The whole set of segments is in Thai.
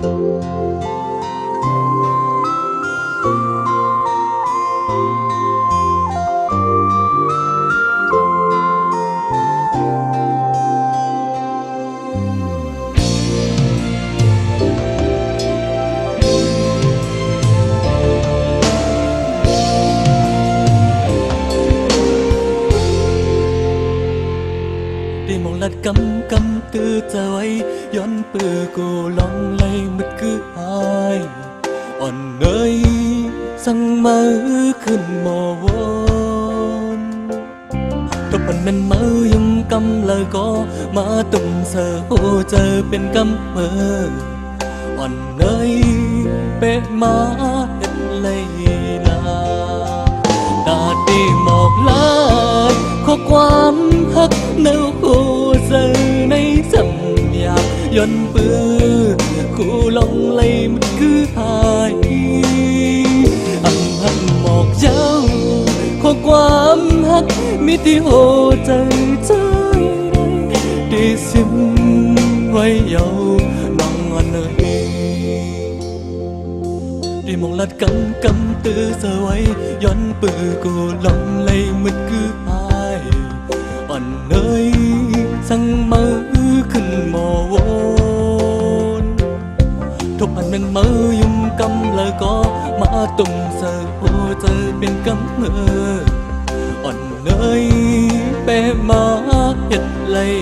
đi một lát cắm tư giờ ấy yon bự cô lòng lay mất cứ hai on ơi sang mơขึ้นmò vốnทุกคนมันมือยุ่งกำเลยก็มาตุ่มเสือโอเจอเป็นกำเมออ่อนเนยเป๊ะมาเห็ดเลยลาตาดีหมอกลายข้อความฮักเนื้อคู่เจอในสัญญาย้อนปื้อคู่ลงเลยมันคือหายอันหันหมอกเย้าข้อความฮักมีที่โหใจใจดีซิมไว้เยาน้องอันเนยđi một lát cắm tư giờ ấyย้อนปื้อกูลงเลยมันคือหายอ่อนเนยสั่งมือขึ้นมอวนทุกอันมันมือยุ่มกำเลยก็มาตุ่มเสือโอเจอเป็นกำเงออ่อนเนยเป๊ะมาเห็ดเลย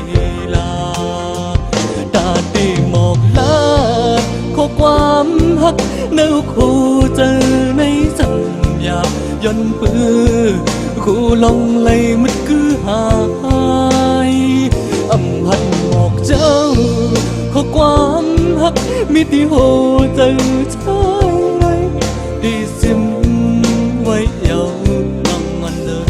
ลาตาดีหมอกลาข้อความฮักเนื้อคู่เจอในสัญญาย้อนปื้อคู่ลงเลยมันคือหายอำหันหมอกเจ้าข้อความฮักมีที่โหเจอใช่ดีซิมไว้เยาน้องอันเนย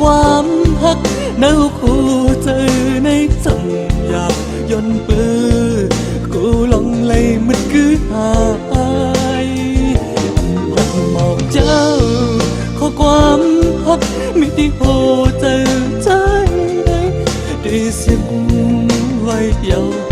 ความฮักเนื้อคู่เจอในสัญญาย้อนปื้อกูลงเลยมันคือหายหันมองเจ้าข้อความฮักมีที่โหเจอใจดีสิไว้เยา